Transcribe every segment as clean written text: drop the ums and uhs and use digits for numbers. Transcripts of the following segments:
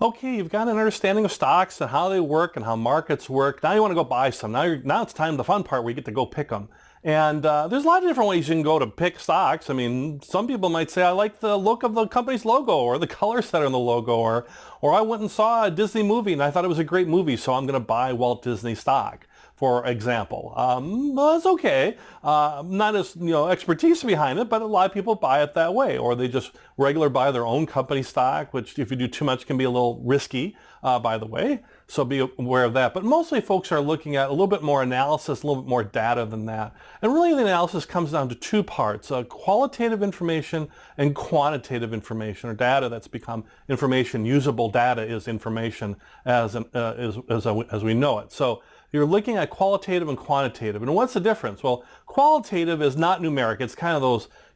Okay, you've got an understanding of stocks and how they work and how markets work. Now you want to go buy some. Now it's time, the fun part, where you get to go pick them. And there's a lot of different ways you can go to pick stocks. I mean, some people might say, I like the look of the company's logo or the colors that are in the logo, or I went and saw a Disney movie and I thought it was a great movie, so I'm going to buy Walt Disney stock, for example. Well, that's okay. Not as expertise behind it, but a lot of people buy it that way, or they just regular buy their own company stock, which if you do too much can be a little risky, by the way. So be aware of that. But mostly folks are looking at a little bit more analysis, a little bit more data than that. And really the analysis comes down to two parts, qualitative information and quantitative information, or data that's become information. Usable data is information as we know it. So you're looking at qualitative and quantitative. And what's the difference? Well, qualitative is not numeric. It's kind of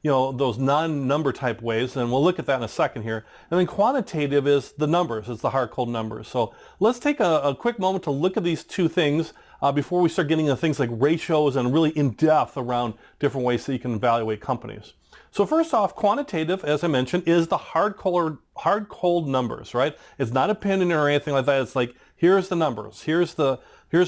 those non-number type ways, and we'll look at that in a second here. And then quantitative is the numbers. It's the hard, cold numbers. So let's take a quick moment to look at these two things before we start getting into things like ratios and really in-depth around different ways that you can evaluate companies. So first off, quantitative, as I mentioned, is the hard, cold numbers, right? It's not opinion or anything like that. It's like, here's the numbers. Here's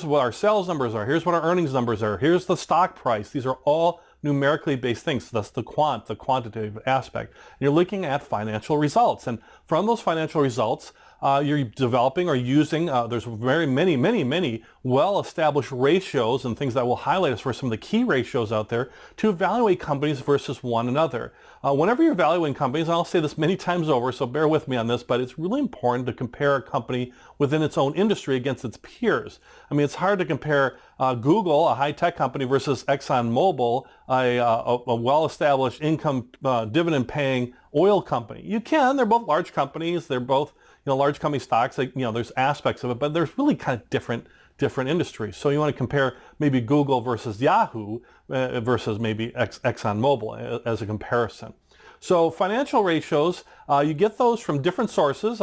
what our sales numbers are. Here's what our earnings numbers are. Here's the stock price. These are all numerically based things. So that's the quantitative aspect. And you're looking at financial results. And from those financial results, you're developing or using, there's very many well-established ratios and things that will highlight us for some of the key ratios out there to evaluate companies versus one another. Whenever you're evaluating companies, and I'll say this many times over, so bear with me on this, but it's really important to compare a company within its own industry against its peers. I mean, it's hard to compare Google, a high-tech company, versus ExxonMobil, a well-established income dividend-paying oil company. You can. They're both large companies. They're both large company stocks. Like, there's aspects of it, but there's really kind of different industries. So you want to compare maybe Google versus Yahoo versus maybe ExxonMobil as a comparison. So financial ratios, you get those from different sources.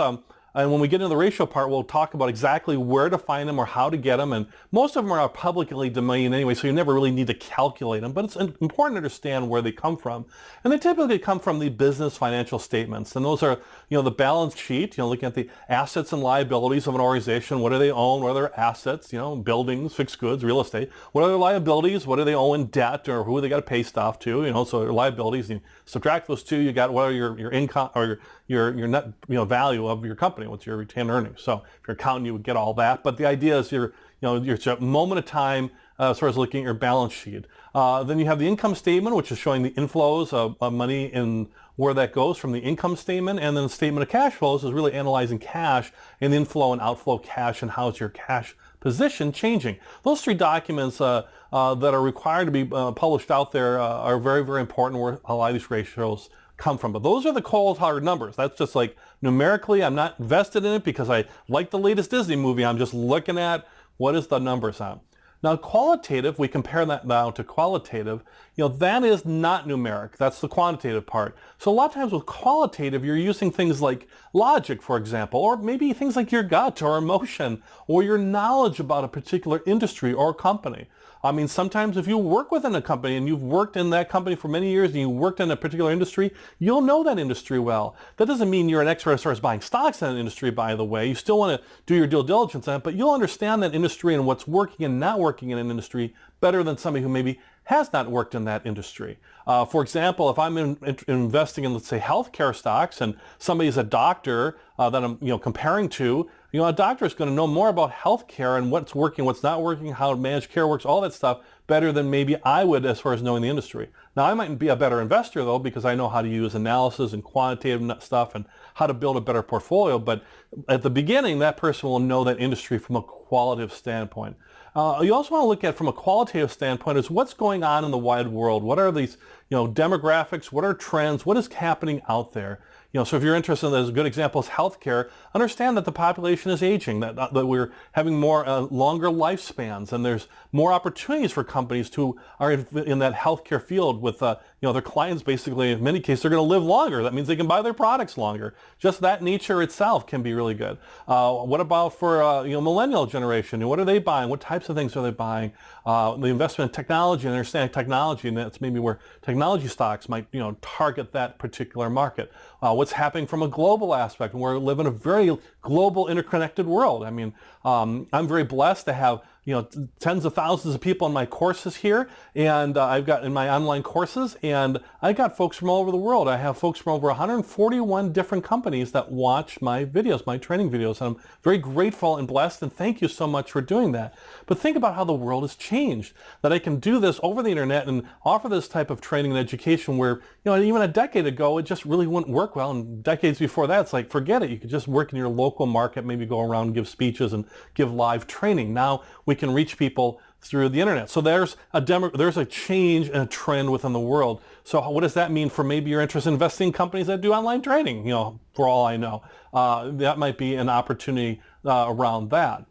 And when we get into the ratio part, we'll talk about exactly where to find them or how to get them. And most of them are publicly domain anyway, so you never really need to calculate them. But it's important to understand where they come from. And they typically come from the business financial statements. And those are, the balance sheet, looking at the assets and liabilities of an organization. What do they own? What are their assets? Buildings, fixed goods, real estate. What are their liabilities? What do they owe in debt, or who they got to pay stuff to? So their liabilities, you subtract those two, you got what are your income or your net value of your company. What's your retained earnings? So if you're accounting, you would get all that. But the idea is you're a moment of time as far as looking at your balance sheet. Then you have the income statement, which is showing the inflows of money and where that goes from the income statement. And then the statement of cash flows is really analyzing cash and inflow and outflow cash and how's your cash position changing. Those three documents that are required to be published out there are very, very important where a lot of these ratios come from. But those are the cold hard numbers. That's just like numerically, I'm not invested in it because I like the latest Disney movie. I'm just looking at what is the numbers on. Now qualitative, we compare that now to qualitative, that is not numeric. That's the quantitative part. So a lot of times with qualitative, you're using things like logic, for example, or maybe things like your gut or emotion or your knowledge about a particular industry or company. I mean, sometimes if you work within a company and you've worked in that company for many years and you worked in a particular industry, you'll know that industry well. That doesn't mean you're an expert as far as buying stocks in an industry, by the way. You still want to do your due diligence on it, but you'll understand that industry and what's working and not working in an industry better than somebody who maybe has not worked in that industry. For example, if I'm investing in, let's say, healthcare stocks and somebody's a doctor that I'm comparing to, a doctor is going to know more about healthcare and what's working, what's not working, how managed care works, all that stuff better than maybe I would as far as knowing the industry. Now, I might be a better investor, though, because I know how to use analysis and quantitative stuff and how to build a better portfolio. But at the beginning, that person will know that industry from a qualitative standpoint. You also want to look at from a qualitative standpoint is what's going on in the wide world. What are these demographics? What are trends? What is happening out there? So if you're interested, as a good example is healthcare, understand that the population is aging, that we're having more longer lifespans, and there's more opportunities for companies who are in that healthcare field with their clients. Basically, in many cases, they're going to live longer. That means they can buy their products longer. Just that nature itself can be really good. What about for millennial generation? What are they buying? What types of things are they buying? The investment in technology and understanding technology, and that's maybe where technology stocks might target that particular market. What's happening from a global aspect? And we're living in a very global interconnected world. I mean, I'm very blessed to have tens of thousands of people in my courses here, and I've got in my online courses, and I got folks from all over the world. I have folks from over 141 different companies that watch my videos, my training videos, and I'm very grateful and blessed, and thank you so much for doing that. But think about how the world has changed, that I can do this over the internet and offer this type of training and education where, even a decade ago, it just really wouldn't work well, and decades before that, it's like, forget it. You could just work in your local market, maybe go around and give speeches and give live training. Now we can reach people through the internet. So there's a change and a trend within the world. So what does that mean for maybe you're interested in investing in companies that do online training? For all I know, that might be an opportunity around that.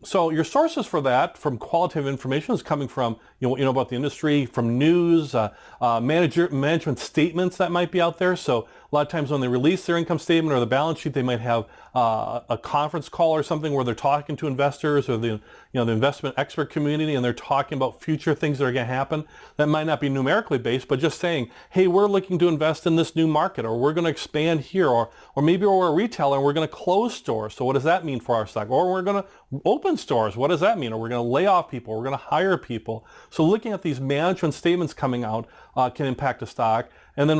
So your sources for that, from qualitative information, is coming from what you know about the industry, from news, management statements that might be out there. So a lot of times when they release their income statement or the balance sheet, they might have a conference call or something where they're talking to investors or the investment expert community, and they're talking about future things that are going to happen. That might not be numerically based, but just saying, hey, we're looking to invest in this new market, or we're going to expand here, or maybe we're a retailer and we're going to close stores. So what does that mean for our stock? Or we're going to open stores. What does that mean? Or we're going to lay off people. We're going to hire people. So looking at these management statements coming out can impact a stock. And then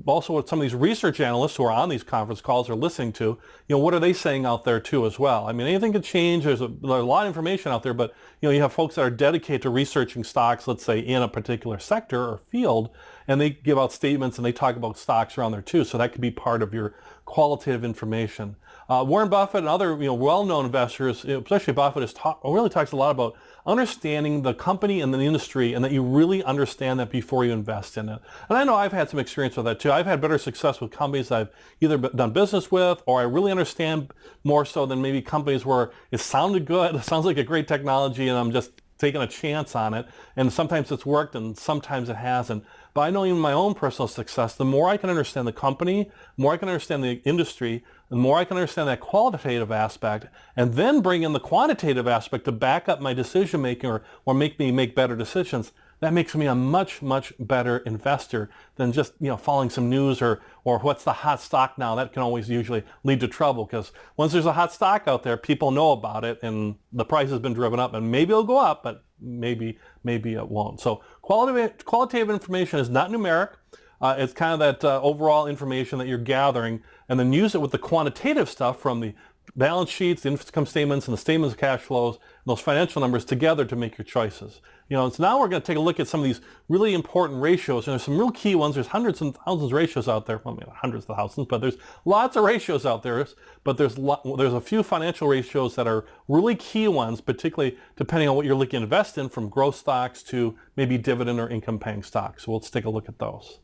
also what some of these research analysts who are on these conference calls are listening to, what are they saying out there too as well? I mean, anything could change. There's a lot of information out there, but you have folks that are dedicated to researching stocks, let's say in a particular sector or field, and they give out statements and they talk about stocks around there too. So that could be part of your qualitative information. Warren Buffett and other well-known investors, especially Buffett, really talks a lot about understanding the company and the industry, and that you really understand that before you invest in it. And I know I've had some experience with that too. I've had better success with companies I've either done business with, or I really understand more so than maybe companies where it sounded good, it sounds like a great technology, and I'm just taking a chance on it. And sometimes it's worked and sometimes it hasn't. But I know in my own personal success, the more I can understand the company, the more I can understand the industry, the more I can understand that qualitative aspect, and then bring in the quantitative aspect to back up my decision making or make me make better decisions, that makes me a much, much better investor than just following some news or what's the hot stock now. That can always usually lead to trouble, because once there's a hot stock out there, people know about it and the price has been driven up, and maybe it'll go up, but maybe it won't. So qualitative information is not numeric. It's kind of that overall information that you're gathering, and then use it with the quantitative stuff from the balance sheets, the income statements, and the statements of cash flows, and those financial numbers together to make your choices. So now we're going to take a look at some of these really important ratios, and there's some real key ones. There's hundreds and thousands of ratios out there. Well, maybe hundreds of thousands, but there's lots of ratios out there. But there's a few financial ratios that are really key ones, particularly depending on what you're looking to invest in, from growth stocks to maybe dividend or income paying stocks. So let's take a look at those.